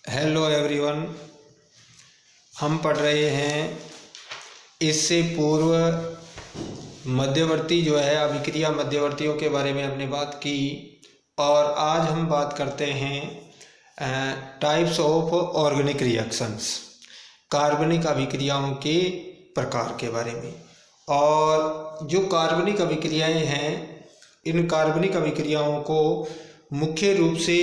Hello everyone. हम पढ़ रहे हैं इससे पूर्व मध्यवर्ती जो है अभिक्रिया मध्यवर्तियों के बारे में हमने बात की और आज हम बात करते हैं टाइप्स ऑफ ऑर्गेनिक रिएक्शंस, कार्बनिक अभिक्रियाओं के प्रकार के बारे में। और जो कार्बनिक अभिक्रियाएं हैं, इन कार्बनिक अभिक्रियाओं को मुख्य रूप से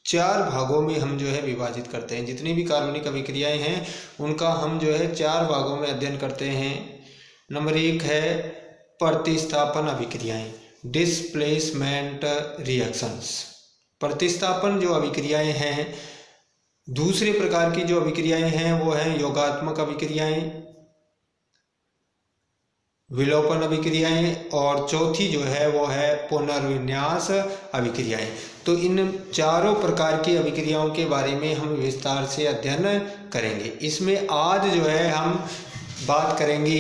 4 भागों में हम जो है विभाजित करते हैं। जितनी भी कार्बनिक अभिक्रियाएं हैं उनका हम जो है 4 भागों में अध्ययन करते हैं। नंबर 1 है प्रतिस्थापन अभिक्रियाएं, डिस्प्लेसमेंट रिएक्शंस। प्रतिस्थापन जो अभिक्रियाएं हैं, दूसरे प्रकार की जो अभिक्रियाएं हैं वो हैं योगात्मक अभिक्रियाएं, विलोपन अभिक्रियाएं और चौथी जो है वो है पुनर्विन्यास अभिक्रियाएं। तो इन चारों प्रकार की अभिक्रियाओं के बारे में हम विस्तार से अध्ययन करेंगे। इसमें आज जो है हम बात करेंगे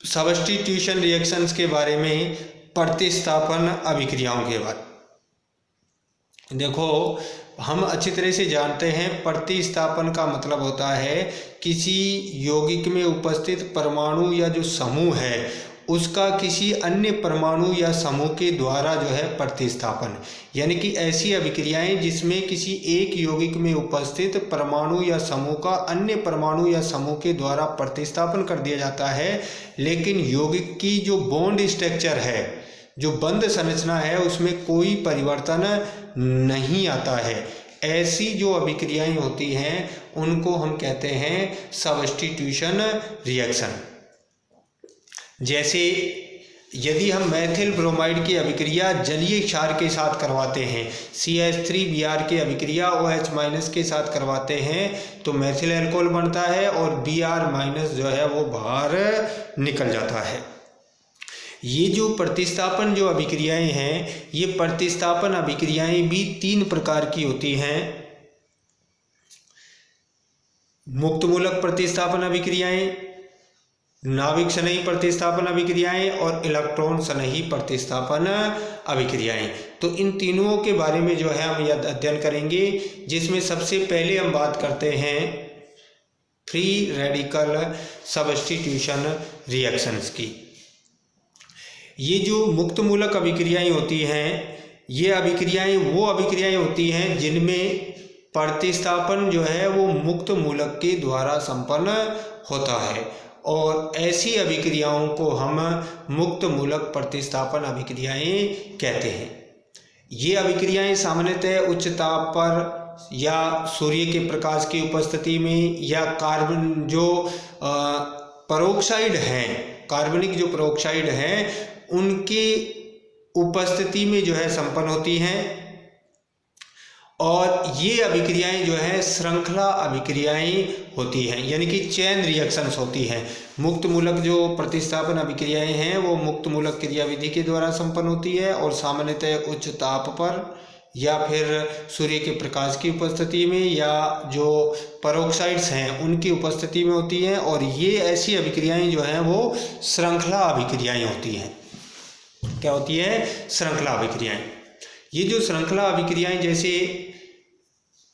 सब्स्टिट्यूशन रिएक्शंस के बारे में, प्रतिस्थापन अभिक्रियाओं के बारे में। देखो, हम अच्छी तरह से जानते हैं प्रतिस्थापन का मतलब होता है किसी यौगिक में उपस्थित परमाणु या जो समूह है उसका किसी अन्य परमाणु या समूह के द्वारा जो है प्रतिस्थापन, यानी कि ऐसी अभिक्रियाएं जिसमें किसी एक यौगिक में उपस्थित परमाणु या समूह का अन्य परमाणु या समूह के द्वारा प्रतिस्थापन कर दिया जाता है, लेकिन यौगिक की जो बॉन्ड स्ट्रक्चर है, जो बंध संरचना है, उसमें कोई परिवर्तन नहीं आता है। ऐसी जो अभिक्रियाएं होती हैं उनको हम कहते हैं सब्स्टिट्यूशन रिएक्शन। जैसे यदि हम मैथिल ब्रोमाइड की अभिक्रिया जलीय क्षार के साथ करवाते हैं, CH3Br की अभिक्रिया OH- के साथ करवाते हैं तो मैथिल अल्कोहल बनता है और Br- जो है वो बाहर निकल जाता है। ये जो प्रतिस्थापन जो अभिक्रियाएं हैं, ये प्रतिस्थापन अभिक्रियाएं भी 3 प्रकार की होती हैं। मुक्त मूलक प्रतिस्थापन अभिक्रियाएं, नाभिक स्नेही प्रतिस्थापन अभिक्रियाएं और इलेक्ट्रॉन स्नेही प्रतिस्थापन अभिक्रियाएं। तो इन तीनों के बारे में जो है हम यह अध्ययन करेंगे, जिसमें सबसे पहले हम बात करते हैं फ्री रेडिकल सब्स्टिट्यूशन रिएक्शंस की। ये जो मुक्त मूलक अभिक्रियाएं होती हैं, ये अभिक्रियाएं वो अभिक्रियाएं होती हैं जिनमें प्रतिस्थापन जो है वो मुक्त मूलक के द्वारा संपन्न होता है, और ऐसी अभिक्रियाओं को हम मुक्त मूलक प्रतिस्थापन अभिक्रियाएं कहते हैं। ये अभिक्रियाएं सामान्यतः उच्च ताप पर या सूर्य के प्रकाश की उपस्थिति में या कार्बन जो पेरोक्साइड हैं, कार्बनिक जो पेरोक्साइड हैं, उनकी उपस्थिति में जो है संपन्न होती हैं। और ये अभिक्रियाएं जो है श्रृंखला अभिक्रियाएं होती हैं, यानी कि चेन रिएक्शंस होती हैं। मुक्त मूलक जो प्रतिस्थापन अभिक्रियाएं हैं वो मुक्त मूलक क्रियाविधि के द्वारा संपन्न होती है और सामान्यतः उच्च ताप पर या फिर सूर्य के प्रकाश की उपस्थिति में या जो पेरोक्साइड्स हैं उनकी उपस्थिति में होती हैं। और ये ऐसी अभिक्रियाएं जो हैं वो श्रृंखला अभिक्रियाएं होती हैं। क्या होती है? श्रृंखला अभिक्रियाएं। ये जो श्रृंखला अभिक्रियाएं, जैसे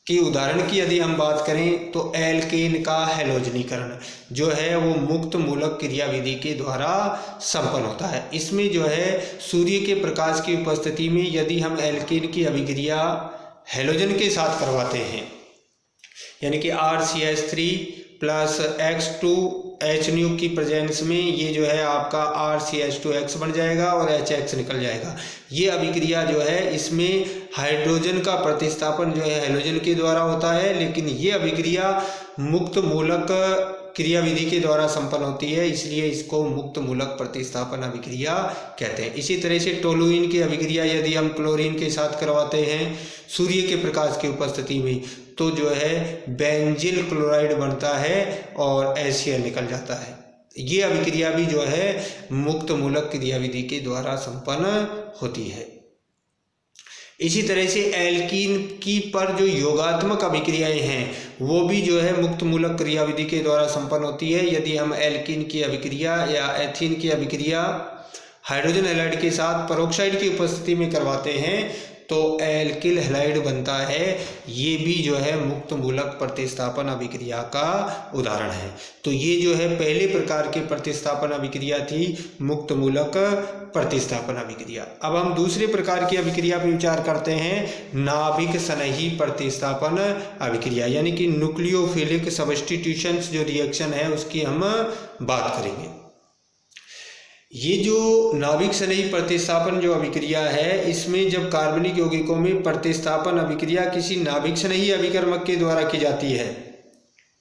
कि उदाहरण की यदि हम बात करें तो एल्केन का हैलोजनीकरण जो है वो मुक्त मूलक क्रियाविधि के द्वारा संपन्न होता है। इसमें जो है सूर्य के प्रकाश की उपस्थिति में यदि हम एल्केन की अभिक्रिया हैलोजन के साथ करवाते हैं, यानी कि RCH3 प्लस X2H की प्रेजेंस में ये जो है आपका RCH2X बन जाएगा और HX निकल जाएगा। ये अभिक्रिया जो है इसमें हाइड्रोजन का प्रतिस्थापन जो है हैलोजन के द्वारा होता है, लेकिन ये अभिक्रिया मुक्त मूलक क्रियाविधि के द्वारा संपन्न होती है, इसलिए इसको मुक्त मूलक प्रतिस्थापन अभिक्रिया कहते हैं। इसी तरह से टोलुइन की अभिक्रिया यदि हम क्लोरीन के साथ करवाते हैं सूर्य के प्रकाश की उपस्थिति में तो जो है बेंजिल क्लोराइड बनता है और HCl निकल जाता है। ये अभिक्रिया भी जो है मुक्त मूलक क्रियाविधि के द्वारा संपन्न होती है। इसी तरह से एल्कीन की पर जो योगात्मक अभिक्रियाएं हैं वो भी जो है मुक्त मूलक क्रियाविधि के द्वारा संपन्न होती है। यदि हम एल्कीन की अभिक्रिया या एथीन की अभिक्रिया हाइड्रोजन हैलाइड के साथ पेरोक्साइड की उपस्थिति में करवाते हैं तो एल्किल हैलाइड बनता है। ये भी जो है मुक्त मूलक प्रतिस्थापन अभिक्रिया का उदाहरण है। तो ये जो है पहले प्रकार की प्रतिस्थापन अभिक्रिया थी, मुक्त मूलक प्रतिस्थापन अभिक्रिया। अब हम दूसरे प्रकार की अभिक्रिया पर विचार करते हैं, नाभिक स्नेही प्रतिस्थापन अभिक्रिया, यानी कि न्यूक्लियोफिलिक सब्स्टिट्यूशन जो रिएक्शन है उसकी हम बात करेंगे। ये जो नाभिक स्नेही प्रतिस्थापन जो अभिक्रिया है, इसमें जब कार्बनिक यौगिकों में प्रतिस्थापन अभिक्रिया किसी नाभिक स्नेही अभिकर्मक के द्वारा की जाती है,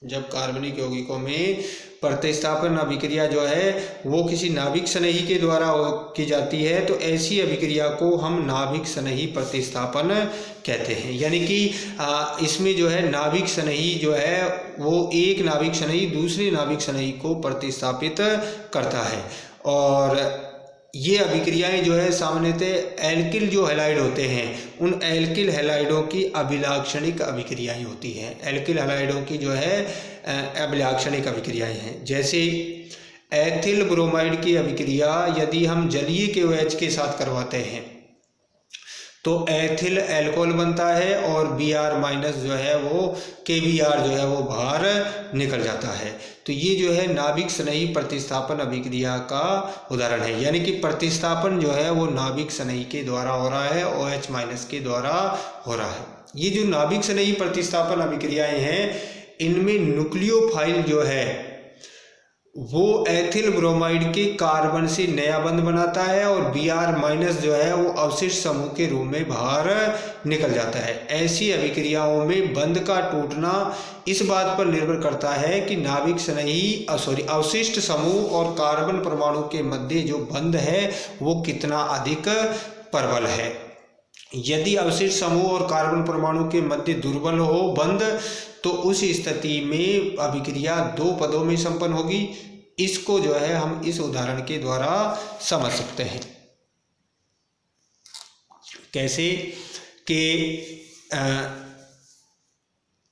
जब कार्बनिक यौगिकों में प्रतिस्थापन अभिक्रिया जो है वो किसी नाभिक स्नेही के द्वारा की जाती है, तो ऐसी अभिक्रिया को हम नाभिक स्नेही प्रतिस्थापन कहते हैं। यानी कि इसमें जो है नाभिक स्नेही जो है वो एक नाभिक स्नेही दूसरे नाभिक स्नेही को प्रतिस्थापित करता है। और ये अभिक्रियाएं जो है सामान्यतः एल्किल जो हैलाइड होते हैं उन एल्किल हैलाइडों की अभिलाक्षणिक अभिक्रियाएं होती हैं। एल्किल हैलाइडों की जो है अभिलाक्षणिक अभिक्रियाएं हैं। जैसे एथिल ब्रोमाइड की अभिक्रिया यदि हम जलीय KOH के साथ करवाते हैं तो एथिल अल्कोहल बनता है और Br- जो है वो KBr जो है वो बाहर निकल जाता है। तो ये जो है नाभिक स्नेही प्रतिस्थापन अभिक्रिया का उदाहरण है, यानी कि प्रतिस्थापन जो है वो नाभिक स्नेही के द्वारा हो रहा है, OH- के द्वारा हो रहा है। ये जो नाभिक स्नेही प्रतिस्थापन अभिक्रियाएं हैं इनमें न्यूक्लियोफाइल जो है वो एथिल ब्रोमाइड के कार्बन से नया बंध बनाता है और Br- जो है वो अवशिष्ट समूह के रूप में बाहर निकल जाता है। ऐसी अभिक्रियाओं में बंध का टूटना इस बात पर निर्भर करता है कि नाभिक स्नेही अवशिष्ट समूह और कार्बन परमाणु के मध्य जो बंध है वो कितना अधिक प्रबल है। यदि अवशिष्ट समूह और कार्बन परमाणु के मध्य दुर्बल हो बंध तो उस स्थिति में अभिक्रिया दो पदों में संपन्न होगी। इसको जो है हम इस उदाहरण के द्वारा समझ सकते हैं। कैसे कि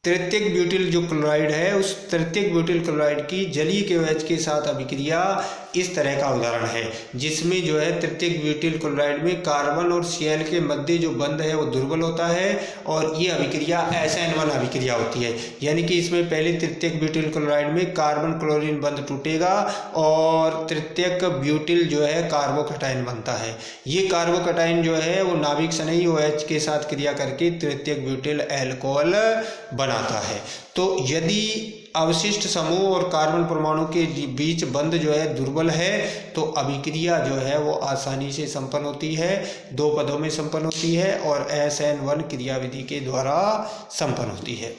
तृतीयक ब्यूटिल जो क्लोराइड है उस तृतीयक ब्यूटिल क्लोराइड की जलीय KOH के साथ अभिक्रिया इस तरह का उदाहरण है, जिसमें जो है तृतीयक ब्यूटिल क्लोराइड में कार्बन और Cl के मध्य जो बंध है वो दुर्बल होता है और ये अभिक्रिया SN1 अभिक्रिया होती है। यानी कि इसमें पहले तृतीयक ब्यूटिल क्लोराइड में कार्बन क्लोरीन बंध टूटेगा और तृतीयक ब्यूटिल जो है कार्बोकटायन बनता है। ये कार्बोकटायन जो है वो नाभिक स्नेही OH के साथ क्रिया करके तृतीयक ब्यूटिल अल्कोहल बनाता है। तो यदि अवशिष्ट समूह और कार्बन परमाणु के बीच बंध जो है दुर्बल है तो अभिक्रिया जो है वो आसानी से संपन्न होती है, दो पदों में संपन्न होती है और SN1 क्रियाविधि के द्वारा संपन्न होती है।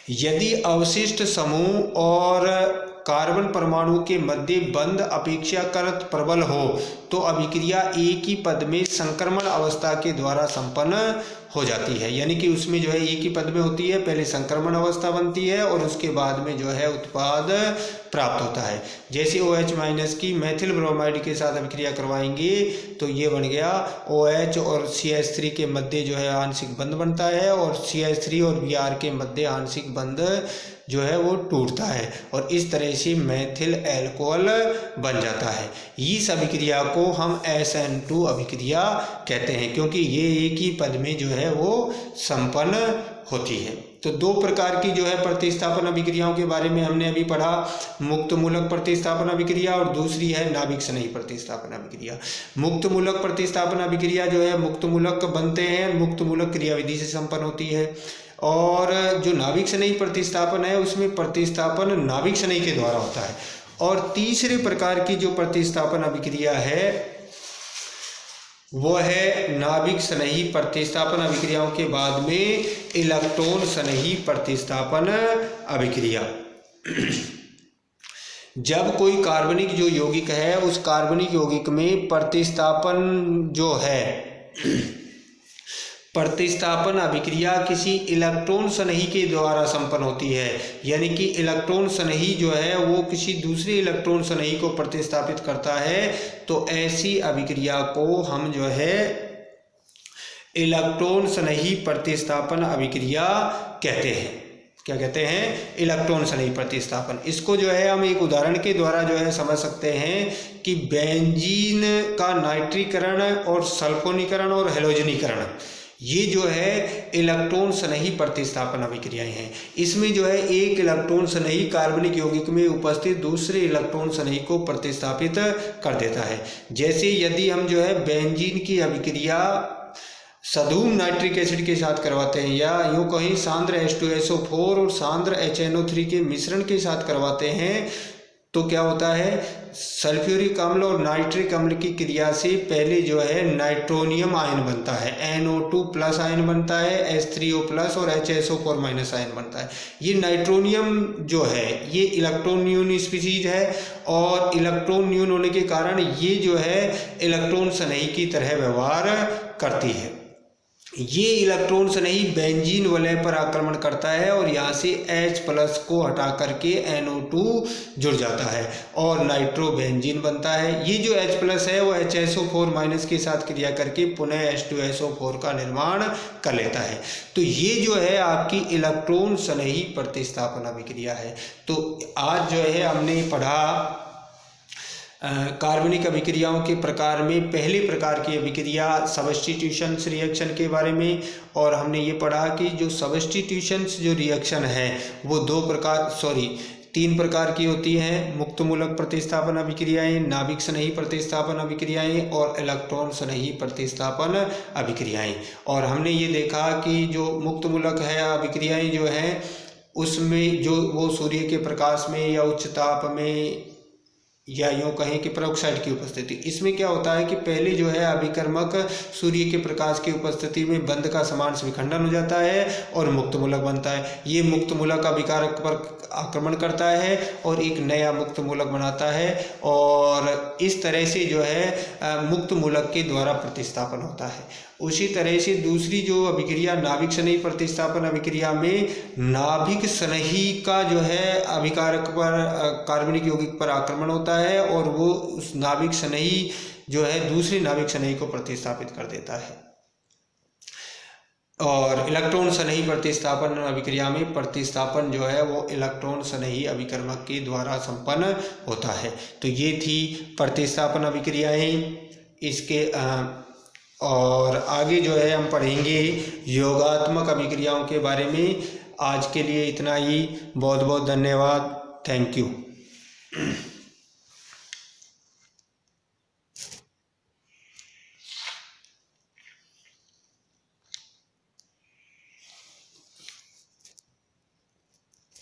यदि अवशिष्ट समूह और कार्बन परमाणु के मध्य बंध अपेक्षाकृत प्रबल हो तो अभिक्रिया एक ही पद में संक्रमण अवस्था के द्वारा संपन्न हो जाती है। यानी कि उसमें जो है एक ही पद में होती है, पहले संक्रमण अवस्था बनती है और उसके बाद में जो है उत्पाद प्राप्त होता है। जैसे OH- की मेथिल ब्रोमाइड के साथ अभिक्रिया करवाएंगे तो ये बन गया OH और CH3 के मध्य जो है आंशिक बंध बनता है और CH3 और Br के मध्य आंशिक बंध जो है वो टूटता है और इस तरह से मेथिल अल्कोहल बन जाता है। इस अभिक्रिया को हम SN2 अभिक्रिया कहते हैं क्योंकि ये एक ही पद में जो है वो संपन्न होती है। तो दो प्रकार की जो है प्रतिस्थापन अभिक्रियाओं के बारे में हमने अभी पढ़ा, मुक्त मूलक प्रतिस्थापन अभिक्रिया और दूसरी है नाभिक स्नेही प्रतिस्थापन अभिक्रिया। मुक्त मूलक प्रतिस्थापन अभिक्रिया जो है मुक्त मूलक बनते हैं, मुक्त मूलक क्रियाविधि से संपन्न होती है और जो नाभिक स्नेही प्रतिस्थापन है उसमें प्रतिस्थापन नाभिक स्नेही के द्वारा होता है। और तीसरे प्रकार की जो प्रतिस्थापन अभिक्रिया है वो है नाभिक स्नेही प्रतिस्थापन अभिक्रियाओं के बाद में इलेक्ट्रॉन स्नेही प्रतिस्थापन अभिक्रिया। जब कोई कार्बनिक जो यौगिक है उस कार्बनिक यौगिक में प्रतिस्थापन जो है प्रतिस्थापन अभिक्रिया किसी इलेक्ट्रॉन स्नेही के द्वारा संपन्न होती है। यानी कि इलेक्ट्रॉन स्नेही जो है वो किसी दूसरे इलेक्ट्रॉन स्नेही को प्रतिस्थापित करता है तो ऐसी अभिक्रिया को हम जो है इलेक्ट्रॉन स्नेही प्रतिस्थापन अभिक्रिया कहते हैं। क्या कहते हैं, इलेक्ट्रॉन स्नेही प्रतिस्थापन। इसको जो है हम एक उदाहरण के द्वारा जो है समझ सकते हैं कि बेंजीन का नाइट्रीकरण और सल्फोनीकरण और हैलोजनीकरण, ये जो है इलेक्ट्रॉन स्नेही प्रतिस्थापन अभिक्रियाएं हैं। इसमें जो है एक इलेक्ट्रॉन स्नेही कार्बनिक यौगिक में उपस्थित दूसरे इलेक्ट्रॉन स्नेही को प्रतिस्थापित कर देता है। जैसे यदि हम जो है बेंजीन की अभिक्रिया सधूम नाइट्रिक एसिड के साथ करवाते हैं, या यूँ कहीं सांद्र H2SO4 और सांद्र HNO3 के मिश्रण के साथ करवाते हैं, तो क्या होता है, सल्फ्यूरिक अम्ल और नाइट्रिक अम्ल की क्रिया से पहले जो है नाइट्रोनियम आयन बनता है, NO2 प्लस आयन बनता है, H3O प्लस और HSO4 माइनस आयन बनता है। ये नाइट्रोनियम जो है ये इलेक्ट्रॉन न्यून स्पीसीज है, और इलेक्ट्रॉन न्यून होने के कारण ये जो है इलेक्ट्रॉन स्नेही की तरह व्यवहार करती है। ये इलेक्ट्रॉन स्नेही बेंजीन वलय पर आक्रमण करता है और यहाँ से H प्लस को हटा करके NO2 जुड़ जाता है और नाइट्रोबेंजीन बनता है। ये जो H प्लस है वो HSO4 माइनस के साथ क्रिया करके पुनः H2SO4 का निर्माण कर लेता है। तो ये जो है आपकी इलेक्ट्रॉन स्नेही प्रतिस्थापन अभिक्रिया है। तो आज जो है हमने पढ़ा कार्बनिक अभिक्रियाओं के प्रकार में पहले प्रकार की अभिक्रिया सब्स्टिट्यूशन रिएक्शन के बारे में, और हमने ये पढ़ा कि जो सब्स्टिट्यूशन जो रिएक्शन है वो तीन प्रकार की होती हैं, मुक्त मूलक प्रतिस्थापन अभिक्रियाएं, नाभिक स्नेही प्रतिस्थापन अभिक्रियाएं और इलेक्ट्रॉन स्नेही प्रतिस्थापन अभिक्रियाएं। और हमने ये देखा कि जो मुक्त मूलक है अभिक्रियाएं जो हैं उसमें जो वो सूर्य के प्रकाश में या उच्च ताप में या यूँ कहें कि पेरोक्साइड की उपस्थिति, इसमें क्या होता है कि पहले जो है अभिकर्मक सूर्य के प्रकाश की उपस्थिति में बंध का समान विखंडन हो जाता है और मुक्त मूलक बनता है। ये मुक्त मूलक अभिकारक पर आक्रमण करता है और एक नया मुक्त मूलक बनाता है, और इस तरह से जो है मुक्त मूलक के द्वारा प्रतिस्थापन होता है। उसी तरह से दूसरी जो अभिक्रिया नाभिक स्नेही प्रतिस्थापन अभिक्रिया में नाभिक स्नेही का जो है अभिकारक पर कार्बनिक यौगिक पर आक्रमण होता है और वो उस नाभिक स्नेही जो है दूसरे नाभिक स्नेही को प्रतिस्थापित कर देता है। और इलेक्ट्रॉन स्नेही प्रतिस्थापन अभिक्रिया में प्रतिस्थापन जो है वो इलेक्ट्रॉन स्नेही अभिकर्मक के द्वारा संपन्न होता है। तो ये थी प्रतिस्थापन अभिक्रियाएं इसके और आगे जो है हम पढ़ेंगे योगात्मक अभिक्रियाओं के बारे में। आज के लिए इतना ही। बहुत बहुत धन्यवाद। Thank you.